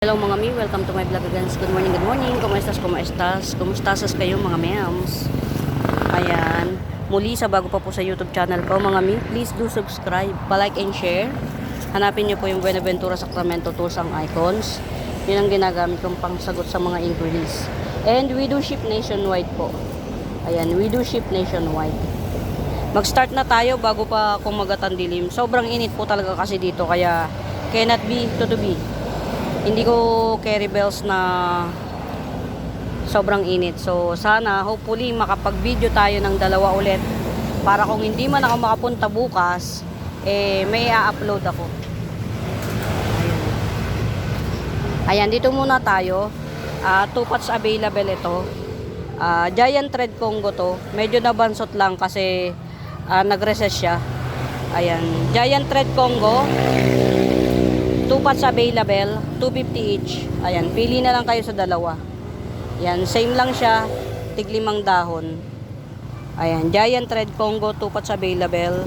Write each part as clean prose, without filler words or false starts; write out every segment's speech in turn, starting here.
Hello mga mi, welcome to my vlog again. Good morning, good morning. Kumustas kayo mga mems? Ayan, muli sa bago pa po sa YouTube channel ko mga mi, please do subscribe, pa-like and share. Hanapin niyo po yung Buenaventura Sacramento Tools ang icons. Yun ang ginagamit kong pangsagot sa mga inquiries. And we do ship nationwide po. Ayan, we do ship nationwide. Mag-start na tayo bago pa kumagat ang dilim. Sobrang init po talaga kasi dito, kaya cannot be to be. Hindi ko carry bells na sobrang init. So sana hopefully makapag-video tayo ng dalawa ulit para kung hindi man ako makapunta bukas, may a-upload ako. Ayan, dito muna tayo. 2 pots available ito. Giant Thread Congo to. Medyo nabansot lang kasi nag-recess siya. Ayan, Giant Thread Congo. 2 pots available, 250 each. Ayan, pili na lang kayo sa dalawa. Ayan, same lang siya, tig 5 dahon. Ayan, Giant Thread Congo, 2 pots available,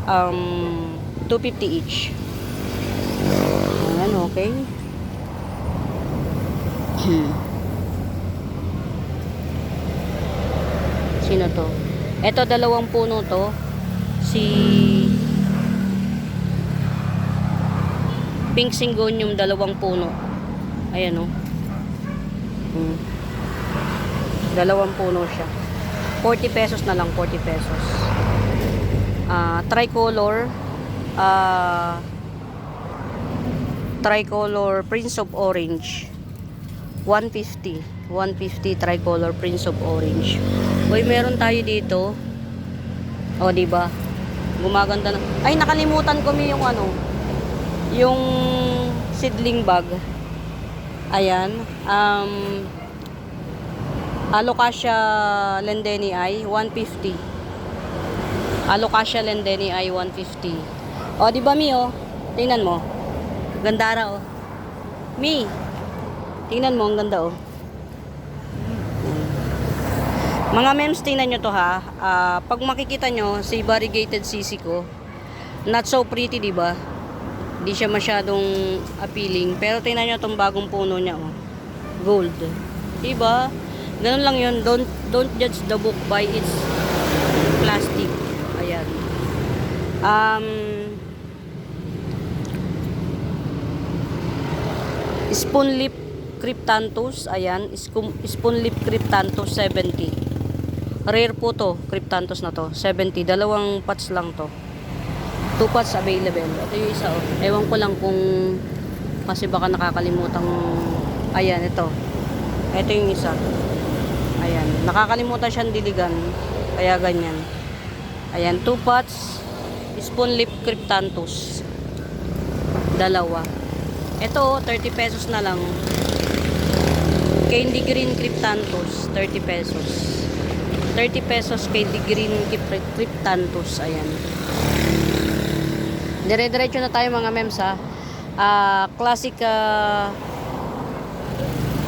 250 each. Ayan, okay. Sino to? Ito, 2 puno to. Si Pink Syngonium, 2 puno. Ayan o. 2 puno siya. 40 pesos na lang, 40 pesos. Tricolor. Tricolor Prince of Orange. 150. 150 Tricolor Prince of Orange. Uy, meron tayo dito. O, diba? Gumaganda na. Ay, nakalimutan ko yung yung seedling bag. Ayan, Alocasia lendenii 150. Alocasia lendenii 150. O, di ba mi tingnan mo, ganda o mi, tingnan mo, ang ganda mga mems. Tingnan nyo to ha. Pag makikita nyo si variegated sisi ko, not so pretty, di ba? Hindi siya masyadong appealing. Pero tingnan nyo itong bagong puno niya. Gold. Diba? Ganun lang yun. Don't judge the book by its plastic. Ayan. Spoonlip Cryptanthus. Ayan. Spoonlip Cryptanthus 70. Rare po to. Cryptanthus na to. 70. 2 pots lang to. 2 pots available. Ito yung isa Ewan ko lang kung kasi baka nakakalimutang. Ayan, ito. Ito yung isa. Ayan, nakakalimutan siyang diligan. Kaya ganyan. Ayan, 2 pots Spoonlip Cryptanthus. 2. Ito 30 pesos na lang. Candy Green Cryptanthus, 30 pesos. 30 pesos Candy Green Cryptanthus. Ayan. Dire-diretso na tayo mga mems ha.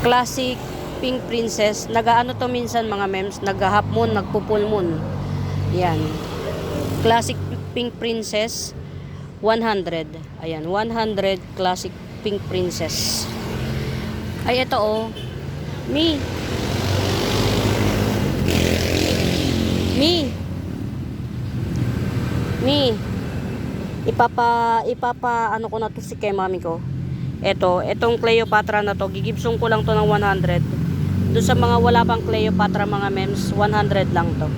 Classic Pink Princess. Nagaano to minsan mga mems, nag-half moon, nagpo-full moon. Yan. Classic Pink Princess 100. Ayan, 100 Classic Pink Princess. Ay, ito Mi. Ipapa ano ko na to si kay mami ko. Etong Cleopatra na to, gigibsong ko lang to ng 100. Doon sa mga wala pang Cleopatra mga mems, 100 lang to.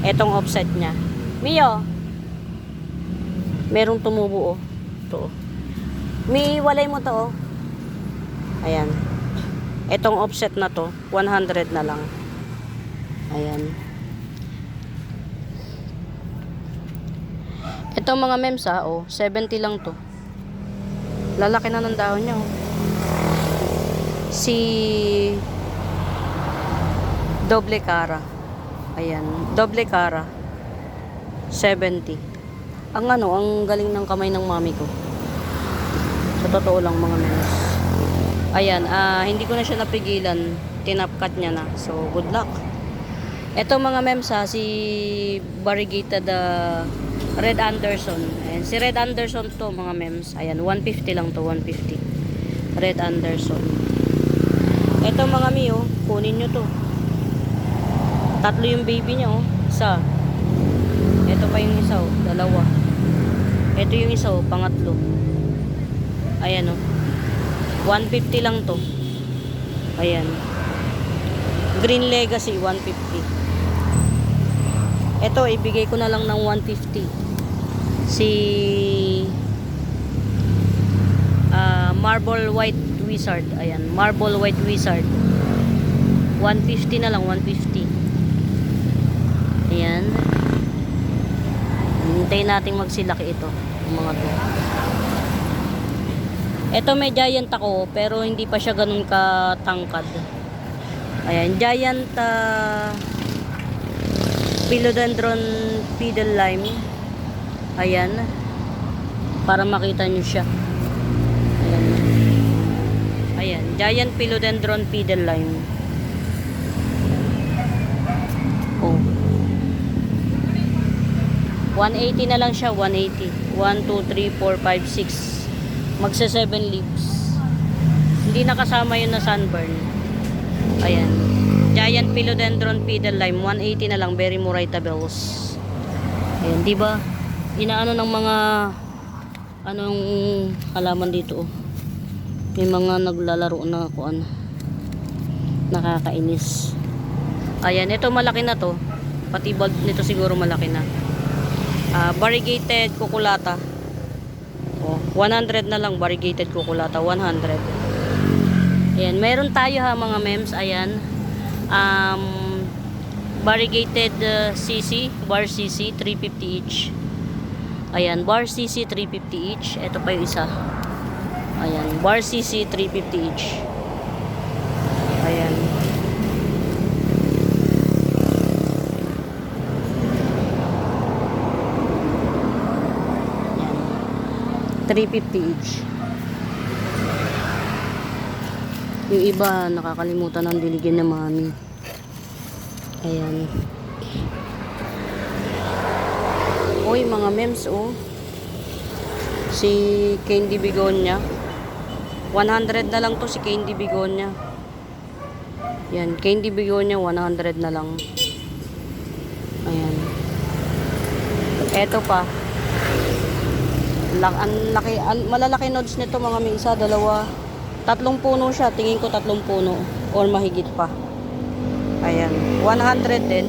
Etong offset niya. Mio. Merong tumubo to. Mi, walay mo to Ayan. Etong offset na to, 100 na lang. Ayan. Ito mga mems 70 lang to. Lalaki na ng dahon niya Si Doble Cara. Ayan, Doble Cara 70. Ang galing ng kamay ng mami ko. Sa totoo lang mga mems. Ayan, hindi ko na siya napigilan. Tinapkat niya na. So, good luck. Ito mga mems si variegated Red Anderson. Ayan, si Red Anderson to mga mems. Ayan, 150 lang to, 150. Red Anderson. Ito mga mi, oh, kunin nyo to. Tatlo yung baby niya, oh. Isa. Ito pa yung isa, oh. Dalawa. Ito yung isa, oh. Pangatlo. Ayan, oh. 150 lang to. Ayan. Green Legacy, 150. Ito, ibigay ko na lang ng 150. Si Marble White Wizard. Ayan, Marble White Wizard. 150 na lang, 150. Ayan. Hintayin natin magsilaki ito. Yung mga to. Ito may giant ako, pero hindi pa siya ganun katangkad. Ayan, giant Philodendron Pedal Lime. Ayan. Para makita nyo siya. Ayan. Ayan, giant Philodendron Pedal Lime. Oh. 180 na lang siya, 180. 1, 2, 3, 4, 5, 6. Magsa 7 leaves. Hindi nakasama yun na sunburn. Ayan. Giant Philodendron Pedal Lime, 180 na lang, very moritables. Ayan, di ba? Inaano ng mga anong halaman dito, oh. May mga naglalaro na kung ano. Nakakainis. Ayan, ito malaki na to. Pati bulb nito siguro malaki na. Variegated Cuculata. Oh, 100 na lang variegated Cuculata, 100. Ayan, meron tayo ha mga mems, ayan. Variegated CC, bar CC 350 each. Ayan, bar CC 350 each. Ito pa yung isa. Ayan, bar CC 350 each. Ayan. Ayan. 350 each. Yung iba nakakalimutan ng diligin na mami. Ayan. Uy, mga mems, oh. Si Candy Begonia. 100 na lang to si Candy Begonia. Yan, Candy Begonia 100 na lang. Ayan. Eto pa. Laki, malalaki nodes nito mga may isa, dalawa, tatlong puno siya. Tingin ko tatlong puno or mahigit pa. Ayan, 100 din.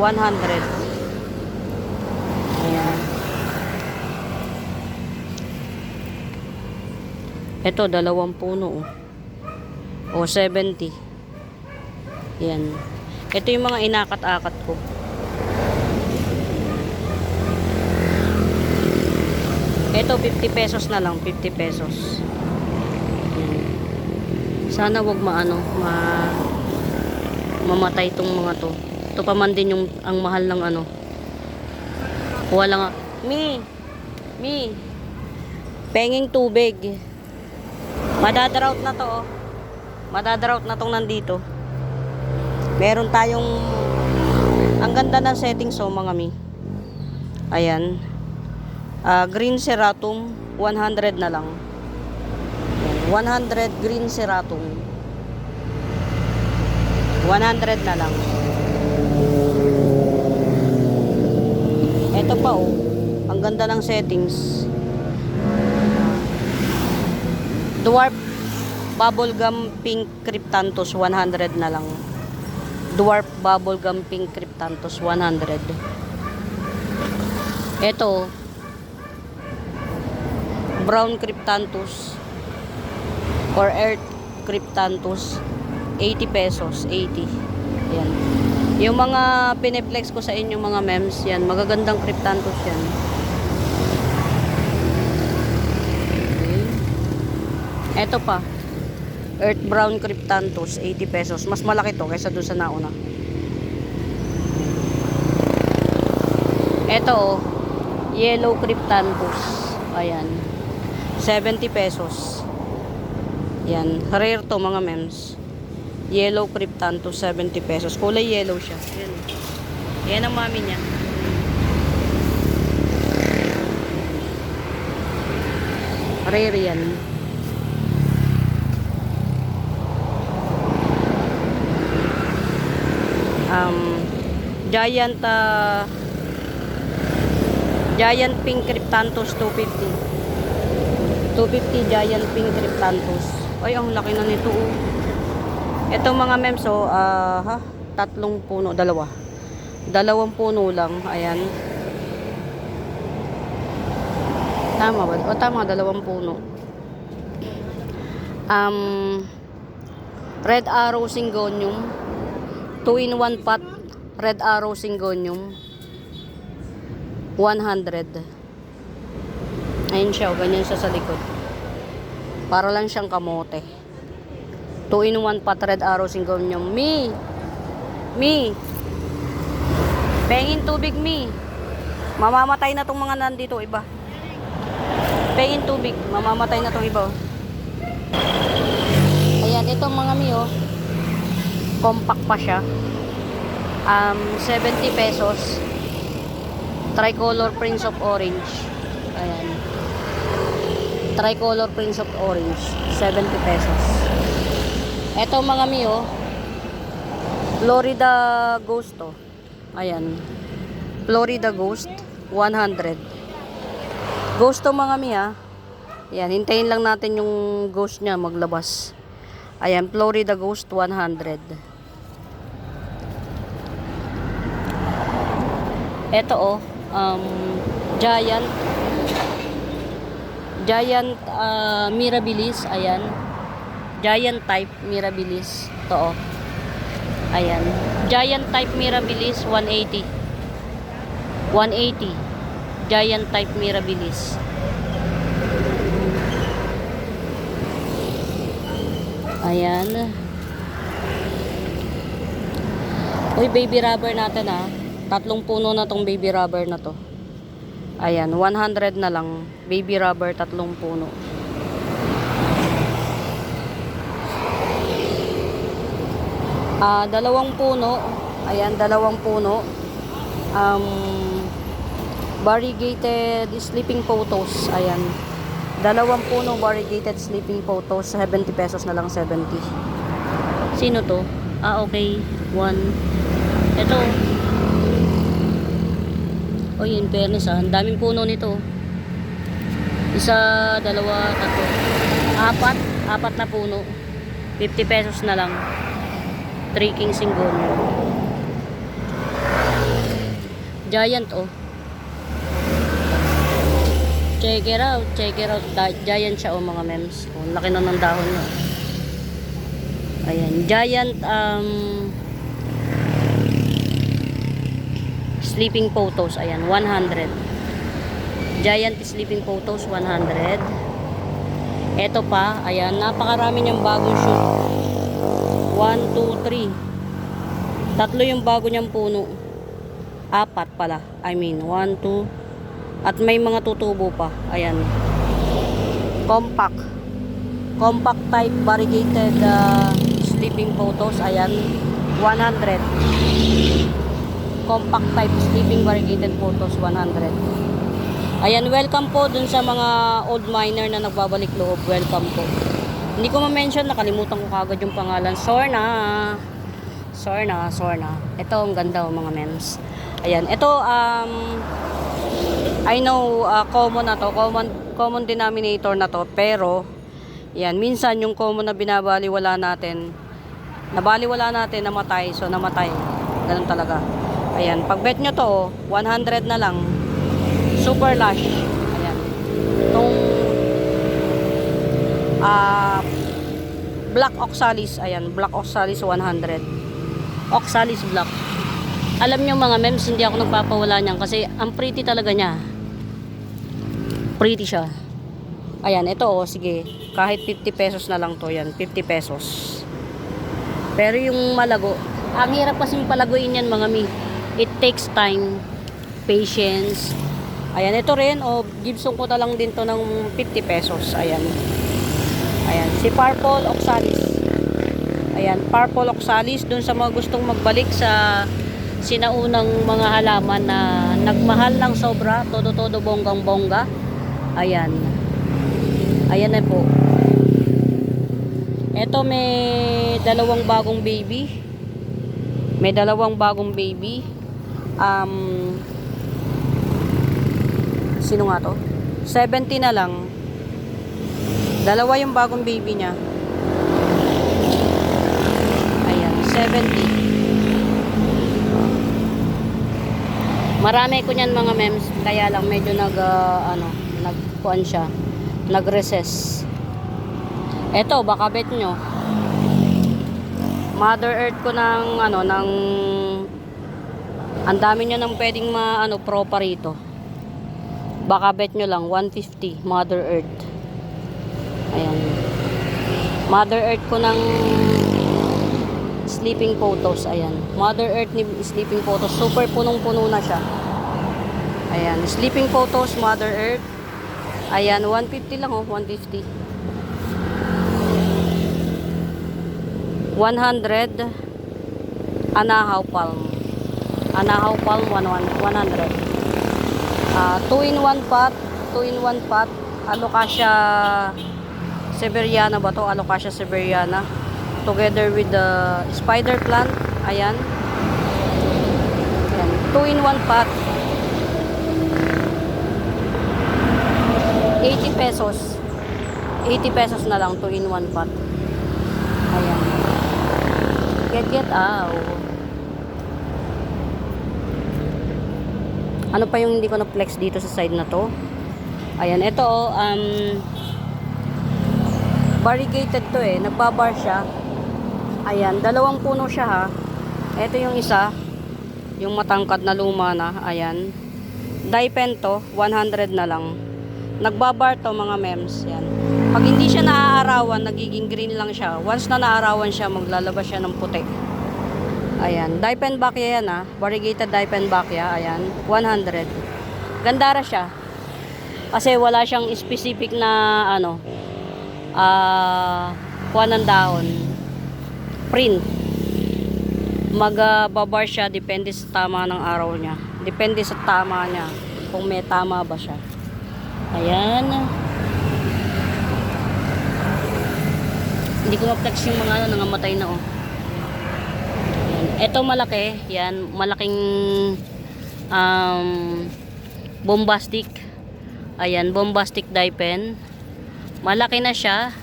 100. Ayan. Ito, dalawang puno, oh. O, 70. Ayan. Ito yung mga inakat-akat ko. Ito, 50 pesos na lang. 50 pesos. Ayan. Sana wag mamatay itong mga to. Ito pa man din yung ang mahal ng ano. Kuha lang Mi penging tubig. Madadrought na to, oh. Madadrought na tong nandito. Meron tayong ang ganda ng settings, oh mga mi. Ayan. Green Ceratum 100 na lang. Ayan, 100 Green Ceratum 100 na lang. Ito pa, oh. Ang ganda ng settings. Dwarf Bubblegum Pink Cryptanthus 100 na lang. Dwarf Bubblegum Pink Cryptanthus 100. Ito Brown Cryptanthus or Earth Cryptanthus 80 pesos, 80. Yan. Yung mga pineplex ko sa inyo mga mems, yan, magagandang Cryptanthus yan. Ito pa, Earth Brown Cryptanthus, 80 pesos. Mas malaki to kaysa doon sa nauna. Ito, oh, Yellow Cryptanthus. Ayan, 70 pesos. Yan, rare to mga mems. Yellow Cryptanthus, 70 pesos. Kulay yellow siya. Yan, yan ang mami niya. Rare yan. Giant Giant Pink Cryptanthus 250. 250 Giant Pink Cryptanthus. Ay, ang laki na nito oh. Ito mga mems oh, tatlong puno, dalawang puno lang, ayan. Tama ba? O tama, dalawang puno. Red Arrow Syngonium, 2-in-1 pot, Red Arrow Syngonium, 100. Ayun siya, ganyan siya sa likod. Para lang siyang kamote. 2-in-1 pot, Red Arrow Syngonium. Mi! Pengin tubig, Mi. Mamamatay na tong mga nandito, iba. Pengin tubig, mamamatay na tong iba. Ayan, itong mga Mi, oh. Compact pa siya. 70 pesos. Tricolor Prince of Orange. Ayan. Tricolor Prince of Orange. 70 pesos. Ito mga Mi, oh. Florida Ghost, oh. Ayan. Florida Ghost. 100. Ghost to mga Mi, ha. Ayan. Hintayin lang natin yung ghost niya maglabas. Ayan. Florida Ghost. 100. Ito, oh. Giant Mirabilis. Ayan. Giant type Mirabilis. Ito, oh. Ayan. Giant type Mirabilis 180. 180. Giant type Mirabilis. Ayan. Uy, baby rubber natin ah. Tatlong puno na tong baby rubber na to. Ayan, 100 na lang. Baby rubber, tatlong puno. Dalawang puno. Ayan, dalawang puno. Variegated sleeping photos. Ayan. Dalawang puno variegated sleeping photos. 70 pesos na lang, 70. Sino to? Okay. 1. Ito. Oh, in fairness ang daming puno nito. Isa, dalawa, tatlo. Apat na puno. 50 pesos na lang. 3 King Syngonium. Giant, oh. Check it out. Giant siya, oh, mga mems. Oh, laki na ng dahon niya. Ayan, giant sleeping photos. Ayan, 100. Giant sleeping photos, 100. Ito pa, ayan, napakarami niyang bagong shoot. 1, 2, 3. Tatlo yung bago niyang puno. 4 pala. 1, 2. At may mga tutubo pa. Ayan. Compact type variegated sleeping photos. Ayan. 100. Compact type sleeping variegated photos. 100. Ayan. Welcome po dun sa mga old miner na nagbabalik loob. Welcome po. Hindi ko ma-mention, nakalimutan ko kagad yung pangalan. Sorna. Ito, ang ganda, mga mems. Ayan, ito, I know, common na to. Common denominator na to. Pero, yan, minsan yung common na nabaliwala natin, namatay. So, namatay. Ganun talaga. Ayan, pag bet nyo to, 100 na lang. Super lush. Ayan. Itong, Black Oxalis. Ayan, Black Oxalis 100. Oxalis Black. Alam nyo mga mems, hindi ako nagpapawala niyan kasi ang pretty talaga niya. Pretty siya. Ayan, ito oh, sige. Kahit 50 pesos na lang to, yan. 50 pesos. Pero yung malago, ang hirap kasing palaguin yan mga mi. It takes time, patience. Ayan, ito rin, oh, Gibson ko na lang din to ng 50 pesos. Ayan. Ayan, si Purple Oxalis. Ayan, Purple Oxalis. Dun sa mga gustong magbalik sa sinaunang mga halaman na nagmahal ng sobra, todo bonggang-bongga. Ayan. Ayan na po. Ito may dalawang bagong baby. sino nga to? 70 na lang. Dalawa yung bagong baby niya. Ayan, 70. Marami ko niyan mga mems, kaya lang medyo nagkuan siya, nag-recess. Eto, baka bet nyo. Mother Earth ko ng ang dami nyo nang pwedeng propa rito. Baka bet nyo lang 150 Mother Earth. Ayan. Mother Earth ko ng sleeping photos. Ayan. Mother Earth ni sleeping photos. Super punong-puno na siya. Ayan. Sleeping photos, Mother Earth. Ayan. 150 lang 150. 100 Anahaw Palm. Anahaw Palm 100. 2-in-1 pot. 2-in-1 pot. Alocasia Severiana ba to? Alocasia Severiana. Together with the spider plant. Ayan. Ayan. 2-in-1 pot. 80 pesos. 80 pesos na lang 2-in-1 pot. Ayan. Get out. Ano pa yung hindi ko na-flex dito sa side na to? Ayan, ito variegated to eh. Nagbabar siya. Ayan, dalawang puno siya ha. Ito yung isa. Yung matangkad na luma na. Ayan. Daipen to, 100 na lang. Nagbabar to mga mems. Yan. Pag hindi siya naaarawan, nagiging green lang siya. Once na naarawan siya, maglalabas siya ng puti. Ayan. Diefenbachia yan ha. Variegated Diefenbachia. Ayan. 100. Gandara siya. Kasi wala siyang specific na kuha ng dahon. Print. Magbabar siya. Depende sa tama ng araw niya. Depende sa tama niya. Kung may tama ba siya. Ayan. Hindi ko ma-flex yung mga nangamatay na Ayan. Ito malaki. Yan. Malaking bombastic. Ayan. Bombastic Daipen. Malaki na siya.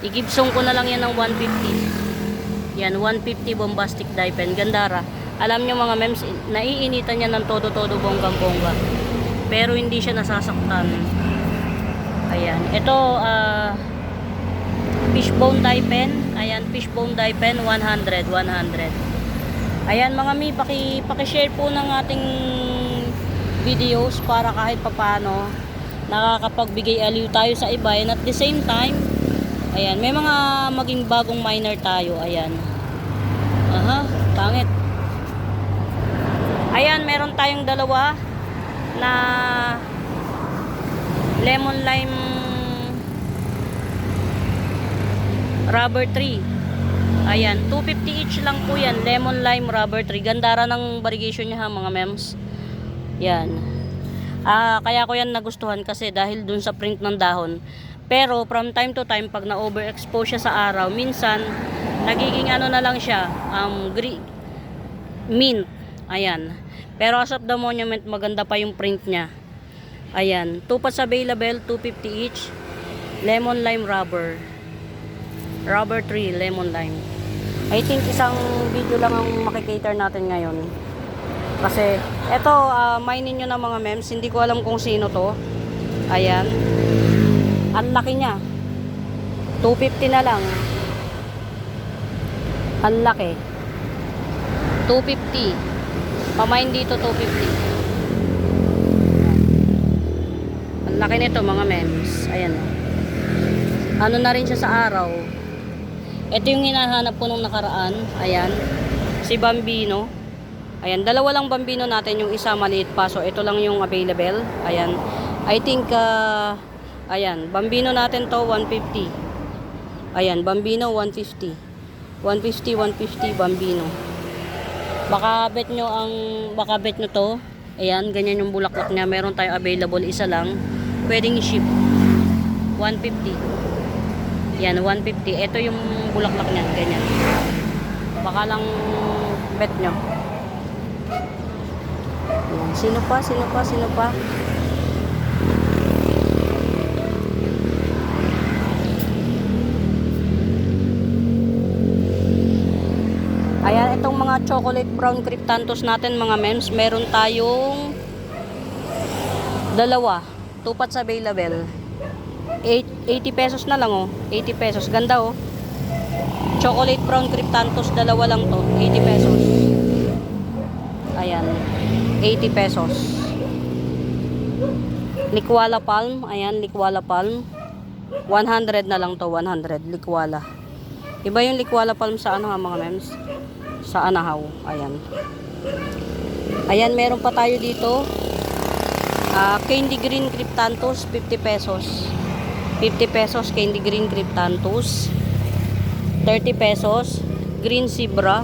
I-gibsong ko na lang yan ng 150. Yan. 150 bombastic Daipen. Gandara. Alam nyo mga mems, naiinitan niya ng todo-todo bonggang-bongga. Pero hindi siya nasasaktan. Ayan. Ito, fishbone Daipen. Ayan, fishbone Daipen, 100. Ayan, mga mi, paki-share po ng ating videos para kahit papano nakakapagbigay aliw tayo sa iba. And at the same time, ayan, may mga maging bagong miner tayo. Ayan. Aha, pangit. Ayan, meron tayong dalawa na lemon lime rubber tree. Ayan, 250 each lang po yan. Lemon lime rubber tree. Gandara ng variegation niya ha mga mems. Yan. Kaya ko yan nagustuhan kasi dahil dun sa print ng dahon. Pero from time to time pag na-overexpose siya sa araw, minsan nagiging na lang siya, mint. Ayan. Pero as of the monument, maganda pa yung print niya. Ayan. 2 pots available, 250 each. Lemon lime rubber. Rubber tree, lemon lime. I think isang video lang ang makikater natin ngayon. Kasi, eto, mine nyo na mga mems. Hindi ko alam kung sino to. Ayan. Ang laki niya. 250 na lang. Ang laki. 250. Pamain dito 250. Ang laki nito mga mems. Ayan. Ano na rin siya sa araw. Ito yung hinahanap ko nung nakaraan. Ayan. Si Bambino. Ayan. Dalawa lang Bambino natin. Yung isa maliit pa. So ito lang yung available. Ayan. I think ayan. Bambino natin to 150. Ayan. Bambino 150. 150 Bambino. Baka bet nyo to. Ayan, ganyan yung bulaklak niya. Meron tayong available, isa lang. Pwedeng i-ship. 150. Yan, 150. Ito yung bulaklak niya, ganyan. Baka lang bet nyo. Ayan. Sino pa? Sino pa? Sino pa? Ayan, itong mga chocolate brown cryptanthus natin mga mems, meron tayong dalawa. 2 pots available. 80 pesos na lang oh. 80 pesos. Ganda oh. Chocolate brown cryptanthus, dalawa lang to. 80 pesos. Ayan. 80 pesos. Likwala palm. Ayan, likwala palm. 100 na lang to. 100. Likwala. Iba yung likwala palm sa ano ha mga mems? Sa anahaw. Ayan. Ayan, meron pa tayo dito. Candy green cryptanthus, 50 pesos. 50 pesos candy green cryptanthus. 30 pesos. Green zebra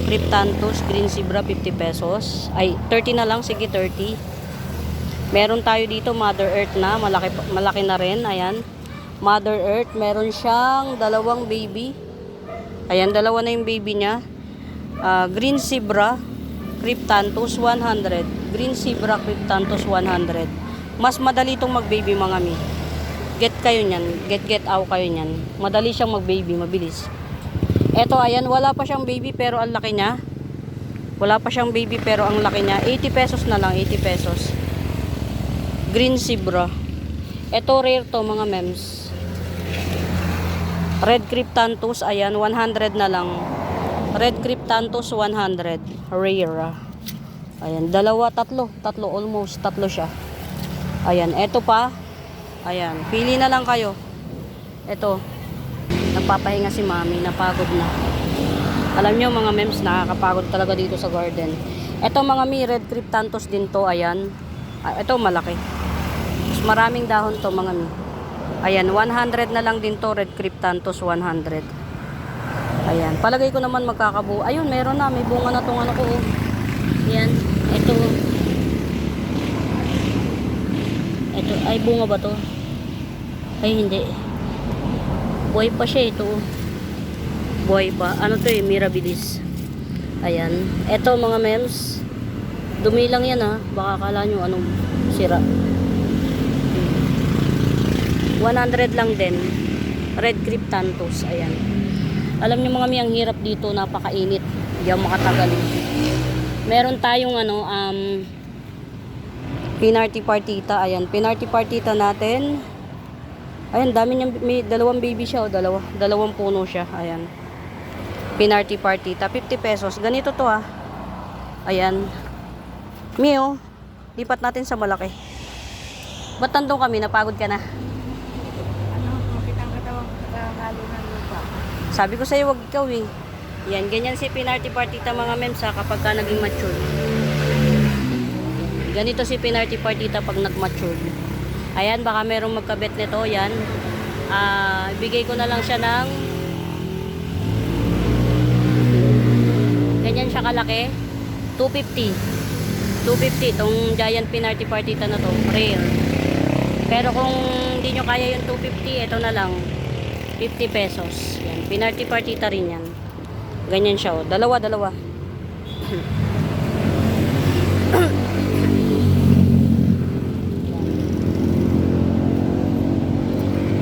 cryptanthus, green zebra 50 pesos. Ay, 30 na lang. Sige, 30. Meron tayo dito Mother Earth na. Malaki na rin. Ayan. Mother Earth. Meron siyang dalawang baby. Ayan, dalawa na yung baby niya. Green zebra cryptanthus 100. Green zebra cryptanthus 100. Mas madali itong mag-baby mga mi. Get kayo niyan. Get out kayo niyan. Madali siyang mag-baby, mabilis. Eto, ayan, wala pa siyang baby pero ang laki niya. Wala pa siyang baby pero ang laki niya. 80 pesos na lang, 80 pesos. Green zebra. Eto rare to mga mems. Red cryptanthus, ayan, 100 na lang. Red cryptanthus 100. Rare. Ayan, dalawa, tatlo almost, tatlo siya. Ayan, eto pa. Ayan, pili na lang kayo. Eto. Nagpapahinga si mami, napagod na. Alam nyo mga mems, nakakapagod talaga dito sa garden. Eto mga mi, red cryptanthus din to, ayan. Eto malaki. Mas maraming dahon to mga mi. Ayan, 100 na lang din to, red cryptanthus 100. Ayan, palagay ko naman magkakabuo. Ayun, meron na, may bunga na tong ano ko. Ayan, ito. Ito, ay bunga ba to? Ay hindi. Buhay pa siya ito. Buhay pa. Ano to eh, mirabilis. Ayan, ito mga mems. Dumi lang yan ha. Baka akala nyo anong sira. 100 lang din. Red cryptanthus, ayan. Alam niyo mga mi, ang hirap dito, napakainit. Hindi ako makatagal. Meron tayong ano, pinarty partita. Ayan, pinarty partita natin. Ayan, dami niya, may dalawang baby siya, o dalawang puno siya. Ayan. Pinarty partita, 50 pesos. Ganito to ha. Ayan. Mio, lipat natin sa malaki. Ba't nandun kami? Napagod ka na? Sabi ko sa'yo, wag ikaw eh. Yan, ganyan si pinarty partita mga mems ha, kapag ka naging mature. Ganito si pinarty partita pag nag-mature. Ayan, baka merong magkabet nito. Yan. Ibigay ko na lang siya ng ganyan siya kalaki. 250. 250. Itong giant pinarty partita na to. Rare. Pero kung hindi nyo kaya yung 250, ito na lang. 50 pesos. Yan. Pinarty partita rin yan. Ganyan siya, oh. Dalawa.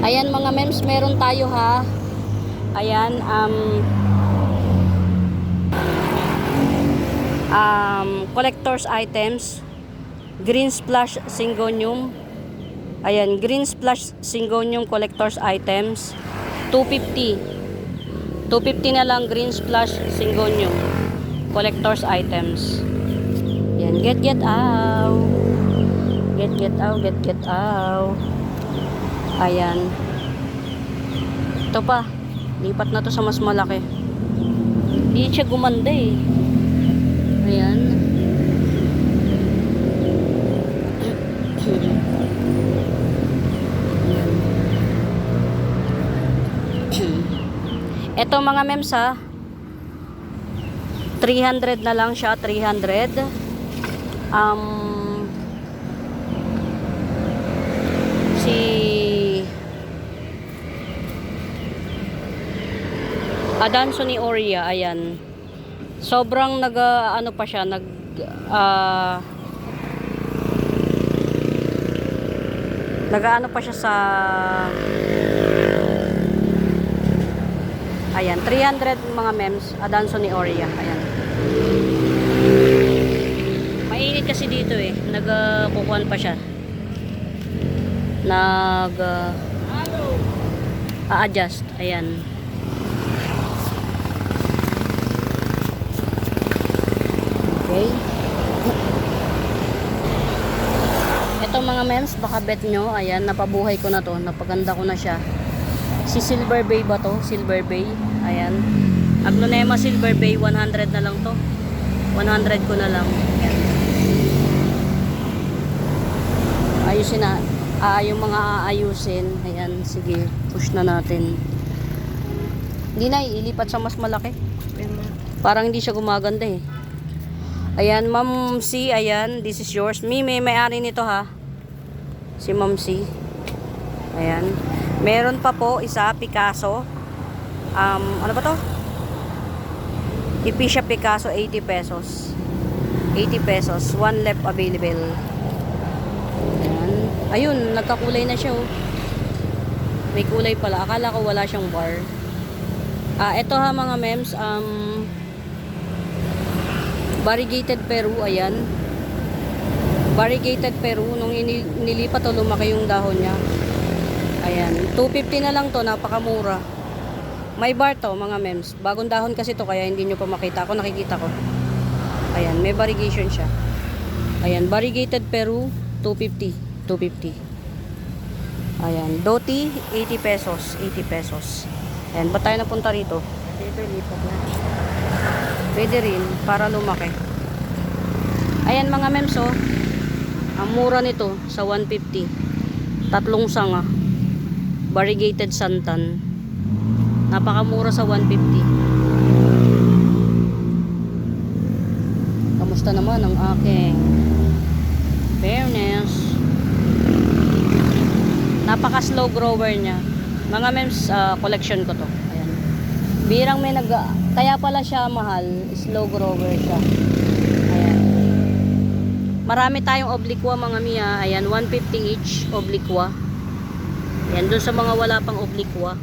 Ayan mga mems, meron tayo ha. Ayan, collector's items. Green splash syngonium. Ayan, green splash syngonium collector's items. 250. 250 na lang, green splash syngonium collector's items. Yan, get out. Get out. Ayan. Ito pa. Lipat na to sa mas malaki. Hindi siya gumanda eh. Ayan. Ito mga mems ha, 300 na lang siya, 300. Si Adansonii aurea, ayan. Sobrang ano pa siya, Nagaano pa siya sa ayan, 300 mga mems, Adanson ni Oria. Ayan. Mainit kasi dito eh. Nagkukuhan pa siya. A-adjust. Ayan. Okay. Ito mga mems, baka bet nyo. Ayan, napabuhay ko na to. Napaganda ko na siya. Si Silver Bay ba to? Silver Bay. Ayan. Aglonema Silver Bay, 100 na lang to. 100 ko na lang. Ayan. Ayusin na. Yung mga aayusin. Ayan, sige. Push na natin. Hindi na, ilipat sa mas malaki. Parang hindi siya gumaganda eh. Ayan, Ma'am C. Ayan, this is yours. May-ari nito ha. Si Ma'am C. Ayan. Meron pa po isa, Picasso. Ano ba to? Ipisha Picasso, 80 pesos. 80 pesos. One left available. Ayan. Ayun, nagkakulay na siya oh. May kulay pala. Akala ko wala siyang bar. Ito ha mga mems. Variegated Peru. Ayan. Variegated Peru. Nung nilipat o lumaki yung dahon niya. Ayan. 250 na lang to. Napakamura. May bar to mga mems. Bagong dahon kasi to kaya hindi nyo pa makita. Ako nakikita ko. Ayan. May variegation siya. Ayan. Variegated Peru. 250. 250. Ayan. Doti. 80 pesos. 80 pesos. Ayan. Ba't tayo napunta rito? Dito, lipat na. Pwede rin. Para lumaki. Ayan mga mems oh. Ang mura nito sa 150. Tatlong sanga. Variegated santan. Napakamura sa 150. Kamusta naman ang aking fairness? Napaka slow grower niya. Mga mems, collection ko to. Ayan. Birang may kaya pala siya mahal. Slow grower siya. Ayan. Marami tayong obliqua mga miya. Ayan, 150 each obliqua. Ayan, dun sa mga wala pang obliqua.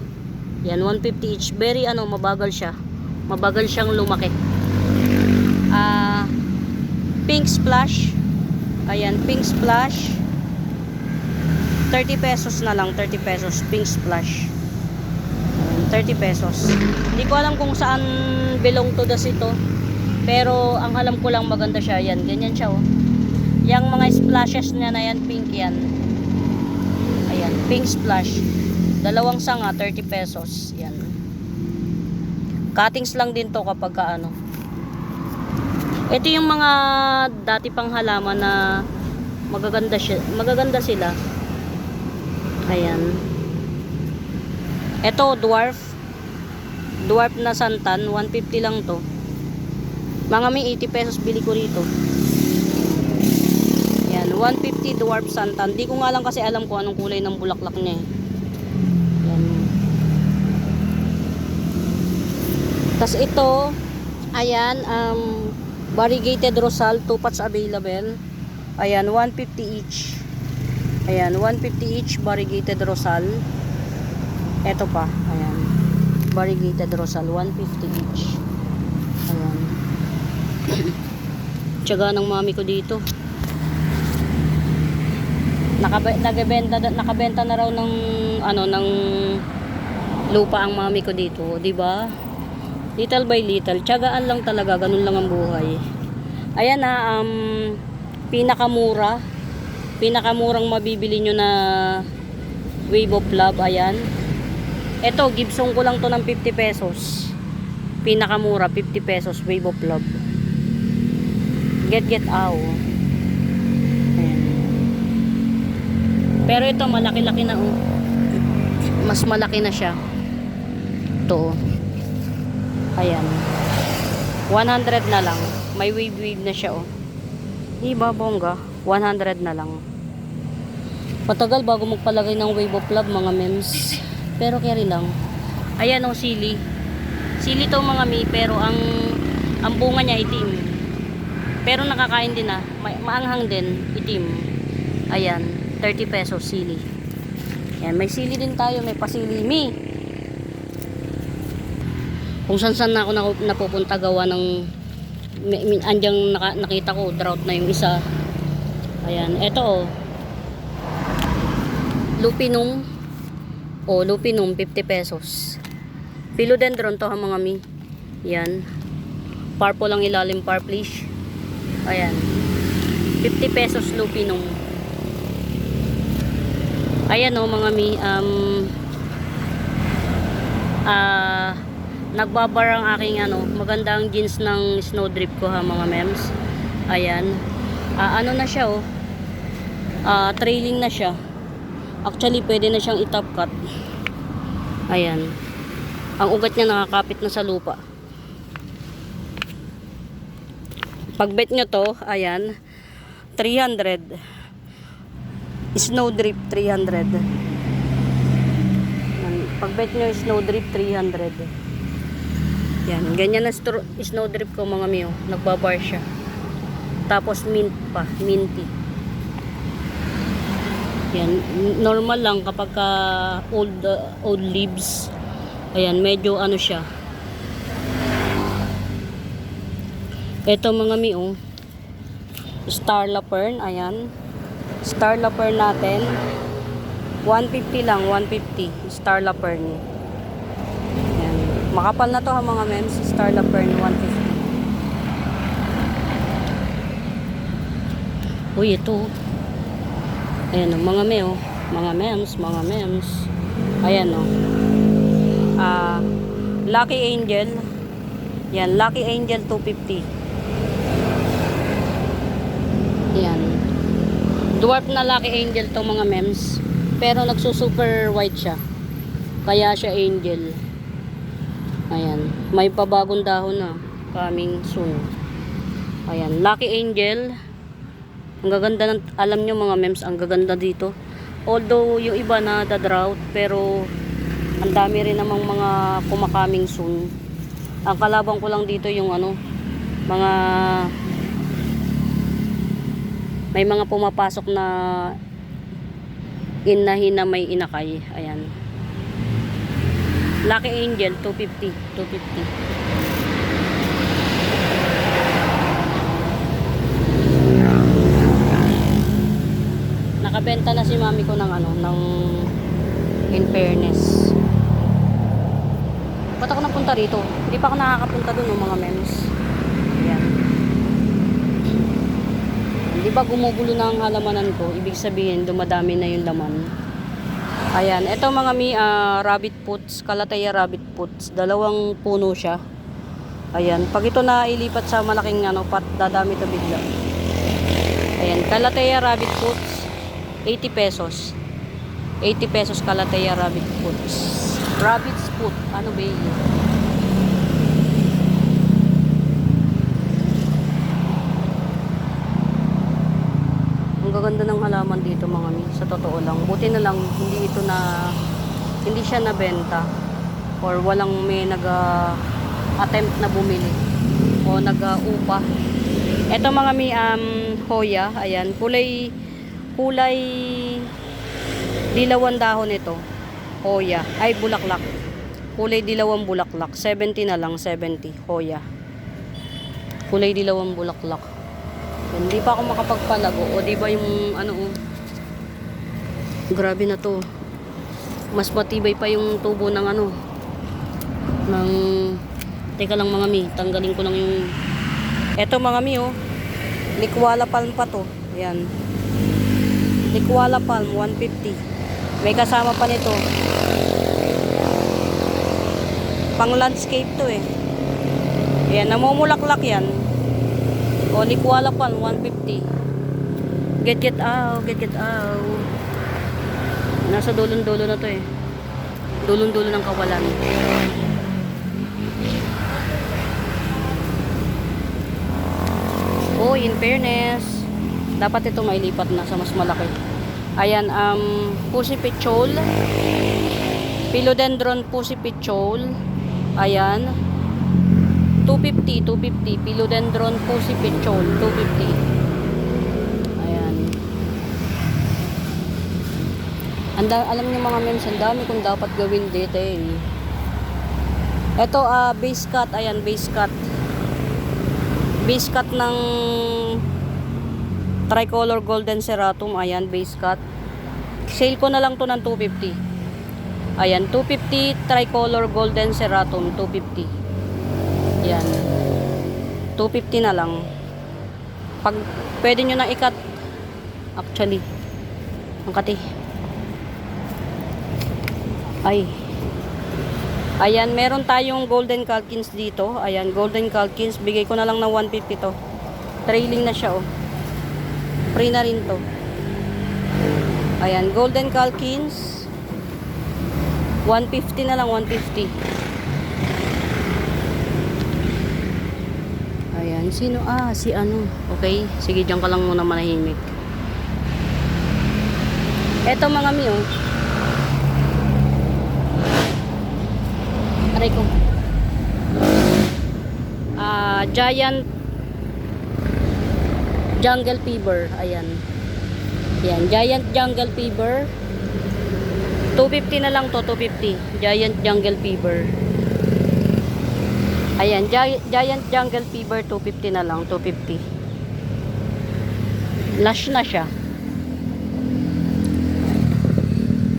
Yan, 150 each. Very mabagal siya. Mabagal siyang lumaki. Pink splash. Ayan, pink splash. 30 pesos na lang. 30 pesos. Pink splash. Ayan, 30 pesos. Hindi ko alam kung saan belong to das ito. Pero, ang alam ko lang maganda siya. Yan, ganyan siya oh. Yang mga splashes niya na yan, pink yan. Ayan, pink splash. Dalawang sanga, 30 pesos. Yan. Cuttings lang din to kapag kaano. Ito yung mga dati pang halaman na magaganda sila. Ayan. Ito, dwarf. Dwarf na santan. 150 lang to. Mga may 80 pesos bili ko rito. Ayan. 150 dwarf santan. Di ko nga lang kasi alam kung anong kulay ng bulaklak niya eh. Tas ito, ayan, variegated rosal, 2 pots available. Ayan, 150 each. Ayan, 150 each variegated rosal. Ito pa, ayan. Variegated rosal, 150 each. Ayan. Tiyaga ng mami ko dito. Nakabenta na raw ng ng lupa ang mami ko dito, 'di ba? Little by little, tiyagaan lang talaga, ganun lang ang buhay. Ayan na, pinakamurang mabibili nyo na wave of love, ayan. Ito, Gibson ko lang to ng 50 pesos. Pinakamura, 50 pesos, wave of love. Get out. Ayan. Pero ito, malaki-laki na oh. Mas malaki na siya. Ito oh. Ayan. 100 na lang. May wave na siya oh. Iba bongga. 100 na lang. Patagal bago magpalagay ng wave of love mga mems. Pero carry lang. Ayan oh, sili. Sili to mga mi, pero ang bunga niya itim. Pero nakakain din ah. Maanghang din, itim. Ayan, 30 pesos sili. Yan, may sili din tayo, may pasilimi. Kung saan na ako napupunta gawa ng andyang nakita ko, drought na yung isa. Ayan, eto oh. Lupinum. Oh, lupinum, 50 pesos. Philodendron to ha mga mi. Yan. Purple lang ilalim, purplish. Ayan. 50 pesos lupinum. Ayan oh mga mi. Nagbabar ang aking maganda ang jeans ng snowdrip ko ha mga mems. Ayan. Ano na siya oh. Trailing na siya. Actually pwede na siyang i-top cut. Ayan. Ang ugat niya nakakapit na sa lupa. Pagbet nyo to, ayan, 300. Snowdrip 300. Pagbet nyo snowdrip 300. Yan, ganyan na snowdrip ko mga miyo. Nagbabar siya. Tapos mint pa, minty. Yan, normal lang kapag old leaves. Ayan, medyo ano siya. Ito mga miyo. Star Lapern, ayan. Star Lapern natin. 150 lang, 150. Star Lapern. Ayan. Makapal na to ha mga mems. Star Lapern 150. Uy, ito. Ayan o, mga meo. Mga mems. Ayan o. Lucky Angel. Yan, Lucky Angel 250. Ayan. Dwarf na Lucky Angel to mga mems. Pero nagsusuper white siya. Kaya siya angel. Ayan. May pabagong dahon na. Coming soon. Ayan. Lucky Angel. Ang gaganda ng, alam nyo mga mems, ang gaganda dito. Although yung iba na drought, pero ang dami rin namang mga kumakaming soon. Ang kalabang ko lang dito yung mga may mga pumapasok na inahin na may inakay. Ayan. Lucky Angel 250. Nakabenta na si mami ko ng ng In Fairness. Ba't ako napunta rito? Hindi pa ako nakakapunta dun mga mems. Ayan. Di ba gumugulo na ang halamanan ko? Ibig sabihin, dumadami na yung laman. Ayan. Ito mga rabbit puts. Calathea rabbit puts. 2 puno siya. Ayan. Pag ito na ilipat sa malaking pat, dadami to bigla. Ayan. Calathea rabbit puts. 80 pesos. 80 pesos Calathea rabbit puts. Rabbit's foot. Ano ba yun? Ang gaganda ng halaman dito mga mi. Sa totoo lang. Buti na lang hindi siya nabenta. Or walang may attempt na bumili. O nag-upa. Ito mga mi, hoya. Ayan. Kulay dilawan dahon ito. Hoya. Ay, bulaklak. Kulay dilawang bulaklak. 70 na lang. 70. Hoya. Kulay dilawang bulaklak. Hindi pa ako makapagpalago. O, di ba yung grabe na to. Mas matibay pa yung tubo ng teka lang mga mi. Tanggalin ko lang yung eto mga mi Likwala palm pa to. Ayan. Likwala palm 150. May kasama pa nito. Pang landscape to eh. Ayan, namumulaklak yan. O, likwala palm 150. Get out. Nasa dulon-dulo na to eh. Dulon-dulo ng kawalan. Oh, In Fairness. Dapat ito mailipat na sa mas malaki. Ayan, Pussy Pichol. Philodendron Pussy Pichol. Ayan. 250. Philodendron Pussy Pichol. 250. Ayan. Alam niyo mga mems, ang dami kong dapat gawin detail. Ito, base cut. Ayan, base cut. Base cut ng tricolor golden ceratum. Ayan, base cut. Sale ko na lang to ng 250. Ayan, 250 tricolor golden ceratum. 250. Ayan. 250 na lang. Pag pwede nyo na i-cut. Actually. Ang kati. Ay. Ayan, meron tayong golden calkins dito. Ayan, golden calkins. Bigay ko na lang ng 150 to. Trailing na siya, oh. Free na rin to. Ayan, golden calkins. 150 na lang, 150. Ayan, sino? Si ano. Okay, sige, dyan ka lang muna manahimik. Eto mga mi, oh. Aray ko. Giant jungle fever. Ayan. Ayan, giant jungle fever. 250 na lang to, 250. Giant jungle fever. Ayan, giant jungle fever, 250 na lang, 250. Lush na siya.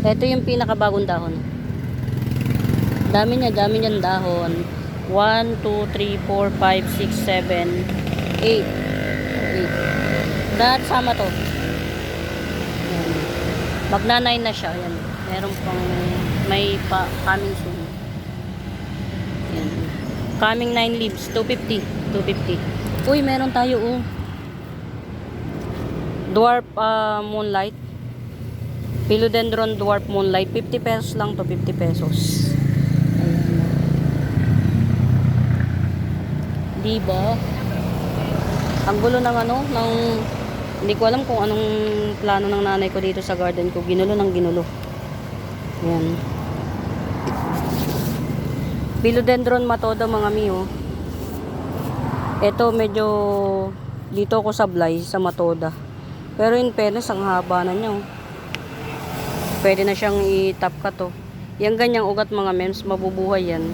Ito yung pinakabagong dahon. Dami niyan dahon. 1, 2, 3, 4, 5, 6, 7, 8. Lahat sama to. Ayan. Magna-9 na siya. Ayan. Meron pang may coming soon. Ayan. Coming 9 leaves. 250. 250. Uy, meron tayo, oh. Dwarf moonlight. Philodendron dwarf moonlight. 50 pesos lang to. 50 pesos. Diba? Ang gulo ng hindi ko alam kung anong plano ng nanay ko dito sa garden ko. Ginulo ng ginulo. Ayan. Philodendron matoda mga miyo. Ito medyo dito ako sablay sa matoda. Pero in fairness, ang haba na niya, oh. Pwede na siyang i-top cut, oh. Yang ganyang ugat mga mems, mabubuhay yan.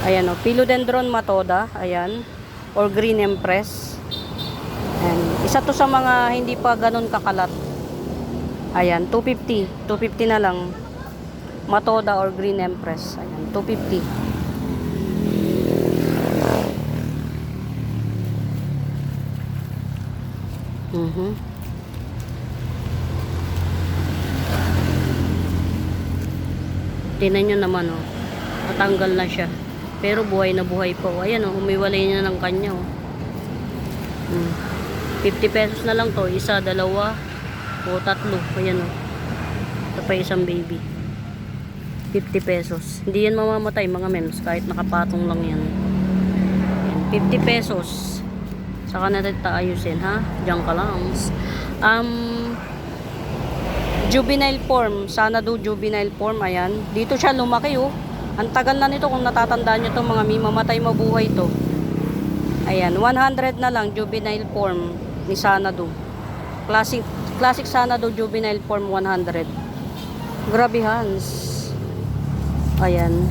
Ayan, o. Philodendron matoda. Ayan. Or green empress. Ayan. Isa to sa mga hindi pa ganun kakalat. Ayan. 250. 250 na lang. Matoda or green empress. Ayan. 250. Tingnan nyo naman, o. Natanggal na siya. Pero buhay na buhay po. Ayan, oh, umiwalay na ng kanya, oh. 50 pesos na lang to. Isa, dalawa, o tatlo. Ayan, oh. Ito pa isang baby. 50 pesos. Hindi yan mamamatay mga mems. Kahit nakapatong lang yan. Ayan, 50 pesos. Saka natin taayusin, ha? Diyan ka lang. Juvenile form. Xanadu juvenile form. Ayan. Dito siya lumaki, oh. Ang tagal na nito kung natatandaan nyo to mga mamatay mabuhay to. Ayan, 100 na lang juvenile form ni Xanadu. Classic Xanadu juvenile form 100. Grabe Hans. Ayan.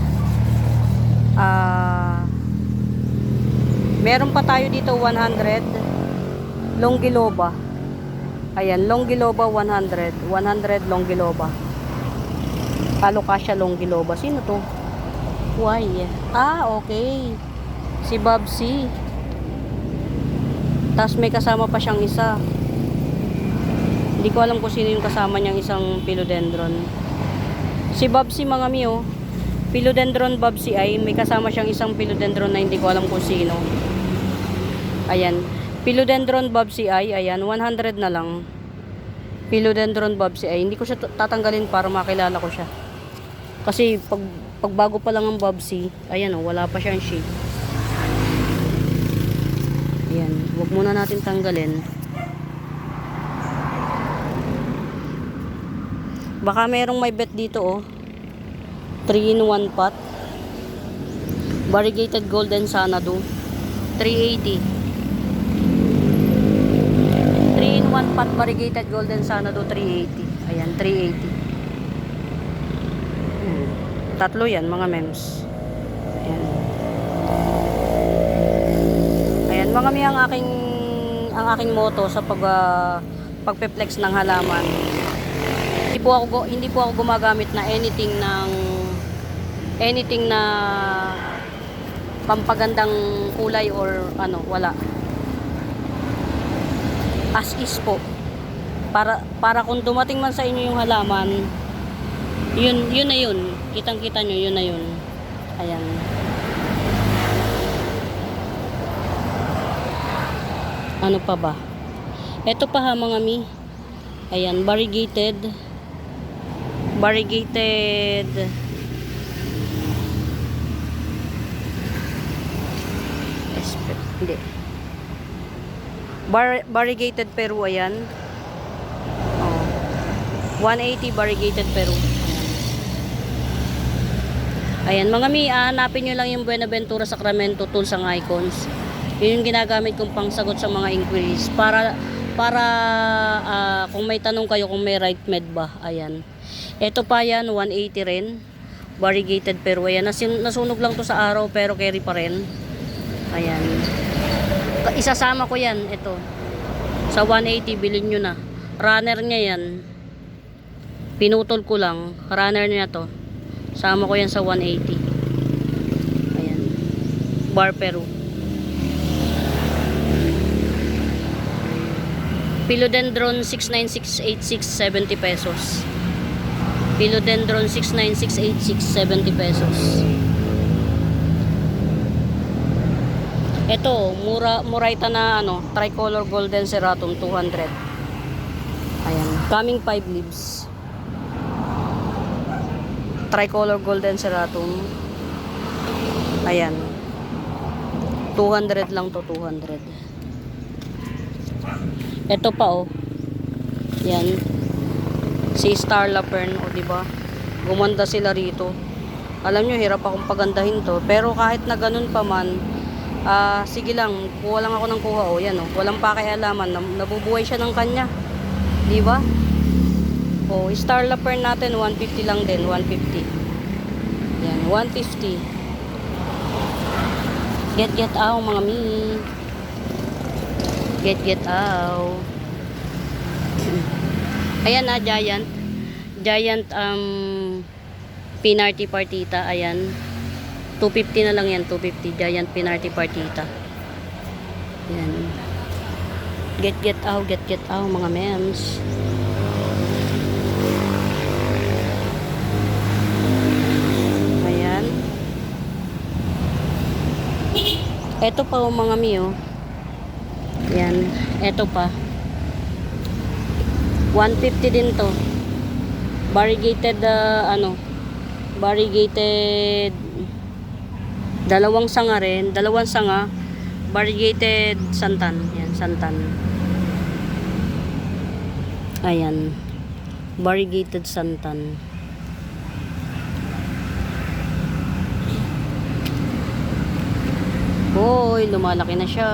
Meron pa tayo dito 100 Longiloba. Ayan, Longiloba 100. 100 Longiloba. Alocasia Longiloba. Sino to? Why? Okay. Si Babsi. Tapos may kasama pa siyang isa. Hindi ko alam kung sino yung kasama niyang isang philodendron. Si Babsi mga miyo. Philodendron Babsi ay may kasama siyang isang philodendron na hindi ko alam kung sino. Ayan. Philodendron Babsi ay, ayan, 100 na lang. Philodendron Babsi ay, hindi ko siya tatanggalin para makilala ko siya. Kasi pag bago pa lang ang Babsi, ayan, oh, wala pa siyang shape. Ayan, huwag muna natin tanggalin. Baka merong may bet dito, oh. 3-in-1 pot. Variegated golden Xanadu. 380. 3-in-1 pot Pot variegated golden sanado 380. Ayan, 380. Tatlo yan mga mems. Ayan. Ayan, mga mi ang aking moto sa pagpe-flex ng halaman. Hindi po ako gumagamit na anything na pampagandang kulay or ano, wala. As is po. Para kung dumating man sa inyo yung halaman, yun na yun. Kitang-kita nyo, yun na yun. Ayan. Ano pa ba? Ito pa ha mga mi. Ayan, variegated. Hindi. Variegated Peru, ayan. Oh. 180 variegated Peru. Ayan, mga mi, hanapin nyo lang yung Buenaventura Sacramento tools ang icons. Yun yung ginagamit kong pangsagot sa mga inquiries para kung may tanong kayo kung may right med ba. Ayan. Ito pa yan, 180 rin. Variegated Peru. Ayan, nasunog lang to sa araw pero carry pa rin. Ayan. Isasama ko yan, ito. Sa 180, bilhin nyo na. Runner niya yan. Pinutol ko lang. Runner niya to. Sama ko yan sa 180. Ayan. Bar Peru. Philodendron 69686, 70 pesos. Philodendron 69686, 70 pesos. Ito, Muraita na tricolor golden ceratum 200. Ayan, coming 5 leaves. Tricolor golden ceratum. Ayan. 200 lang to, 200. Ito pa oh. Yan. Si Star Lapern, o di ba? Gumanda sila rito. Alam nyo, hirap akong pagandahin to. Pero kahit na ganun pa man, sige lang, kuha lang ako ng kuha. O, yan o. Walang pakialaman. Nabubuhay siya ng kanya. Di ba? O, Star Lapern natin, 150 lang din. 150. Yan, 150. Get out, mga mi. Get out. Ayan na, Giant Pinarty Partita. Ayan, 250 na lang yan, 250. Giant Pinarty Partita. Ayan. Get out mga mems. Ayan. Eto pa mga mi oh. Ayan, eto pa. 150 din to. Variegated variegated dalawang sanga rin, variegated santan. Yan, santan. Ayan. Variegated santan. Hoy, lumalaki na siya.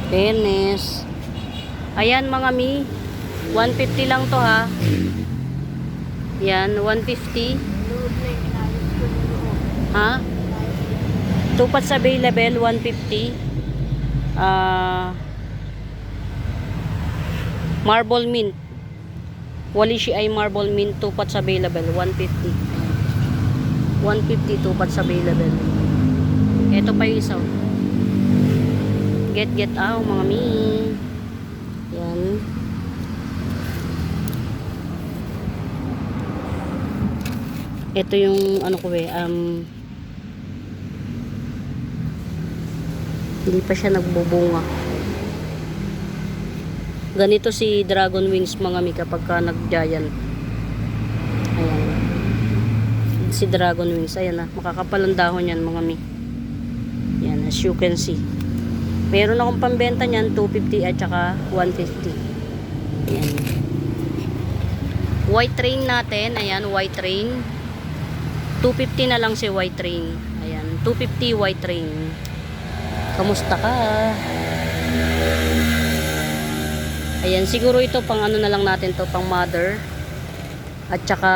Penis. Ayan mga mi, 150 lang to ha. Yan, 150. Ha? Tupats available, 150. Marble mint. Walishi ay marble mint, tupats available, 150. 150 tupats available. Ito pa yung isa. Get out mga mi. Yan. Ito yung ano ko hindi pa siya nagbubunga. Ganito si Dragon Wings mga mi kapag ka nag-giant. Ayan. Si Dragon Wings. Ayan na. Makakapal ang dahon yan mga mi. Yan. As you can see. Meron akong pambenta niyan 250 at saka 150. Ayan. White train natin. Ayan. White train. 250 na lang si white train. Ayan. 250 white train. Kamusta ka? Ayan, siguro ito pang ano na lang natin to, pang mother. At saka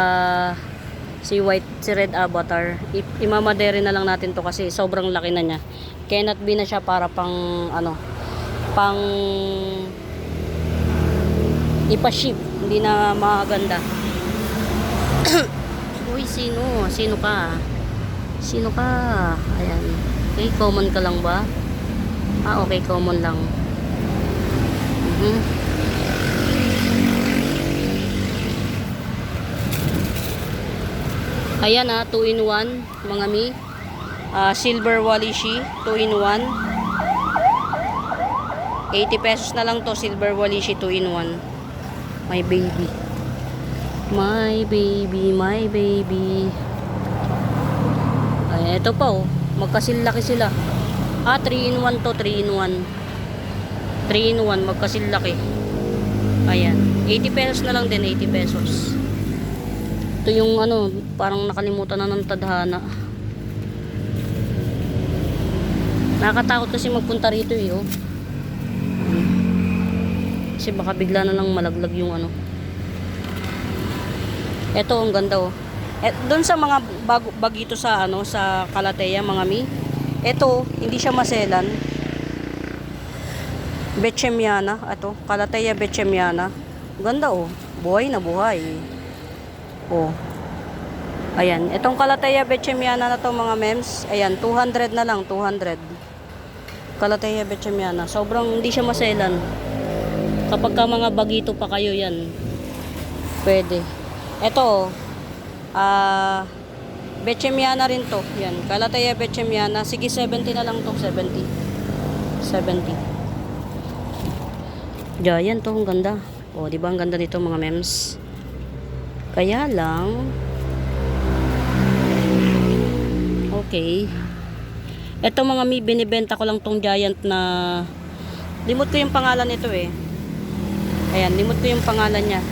si red avatar. Imamadere na lang natin to kasi sobrang laki na niya. Cannot be na siya para pang ano, pang ipa-ship. Hindi na maganda. Uy, sino? Sino ka? Sino ka? Ayan. Okay, common ka lang ba? Ah, okay, common lang. Ayan 2 in 1 mga mi. Silver Walishi 2 in 1. 80 pesos na lang to, Silver Walishi 2 in 1. My baby. My baby, my baby. Ay, ito pa magkasilaki sila. 3 in 1 to, 3 in 1. 3 in 1, magkasilaki. Ayan. 80 pesos na lang din, 80 pesos. Ito yung ano, parang nakalimutan na ng tadhana. Nakakatakot kasi magpunta rito Kasi baka bigla na lang malaglag yung ano. Ito ang ganda doon sa mga bagito sa ano, sa Calathea mga mi. Ito, hindi siya maselan. Bechemiana, ito, Calathea Bechemiana. Ganda buhay na buhay. Ayan, itong Calathea Bechemiana na to mga mems. Ayan, 200 na lang, 200. Calathea Bechemiana. Sobrang hindi siya maselan. Kapag ka mga bagito pa kayo yan, pwede. Ito, Bechemiana rin to. Yan, Calathea Bechemiana. Sige, 70 na lang to, 70. 70. Giant to, ang ganda. Di ba ang ganda nito mga mems? Kaya lang, okay. Ito mga mi, binibenta ko lang tong giant na, limot ko yung pangalan nito Ayan, limot ko yung pangalan niya.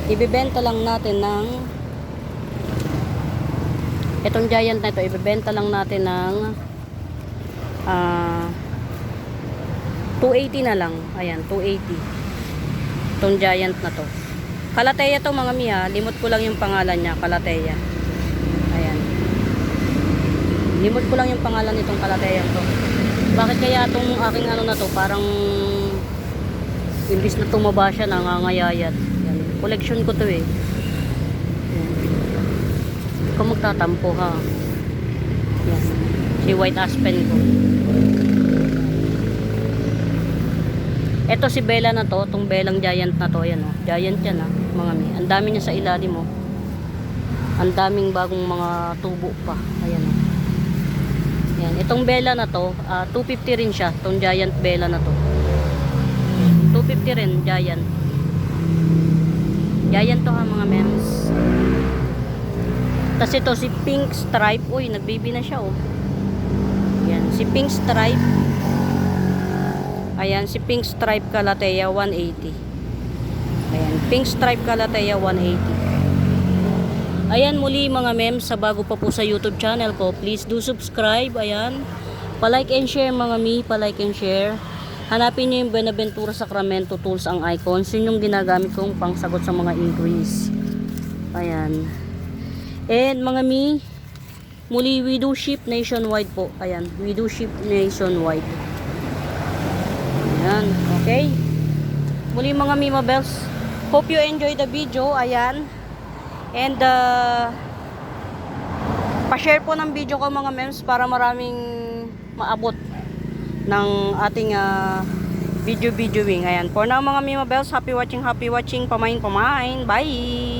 Ibibenta lang natin ng, itong giant na ito, ibibenta lang natin ng 280 na lang. Ayan, 280. Itong giant na to. Calathea to mga mi limot ko lang yung pangalan niya, Calathea. Ayan. Limot ko lang yung pangalan nitong Calathea to. Bakit kaya itong aking ano na to, parang imbis na tumaba siya, nangangayayat. Yan. Collection ko to Yan. Ikaw magtatampo ha. Yan. Si White Aspen ko. Ito si Bella na to, itong Bellang giant na to, ayan giant yan mga mi. Ang dami niya sa ilalim Ang daming bagong mga tubo pa. Ayan Yan, itong Bella na to, 250 rin siya, itong giant Bella na to. 250 rin, giant. Giant to mga mems. Tapos ito si Pink Stripe, nagbaby na siya Yan, si Pink Stripe. Ayan, si Pink Stripe Calathea 180. Ayan, Pink Stripe Calathea 180. Ayan, muli mga mems, sa bago pa po sa YouTube channel ko, please do subscribe. Ayan, palike and share mga mi, palike and share. Hanapin nyo yung Buenaventura Sacramento Tools ang icons. Yun yung ginagamit kong pangsagot sa mga inquiries. Ayan. And mga mi, muli we do ship nationwide po. Ayan, we do ship nationwide. Ayan, okay. Muli mga Mima Bells, hope you enjoy the video. Ayan. And pa-share po ng video ko mga mems para maraming maabot ng ating videoing. Ayan. For now mga Mima Bells, happy watching. Pamain. Bye!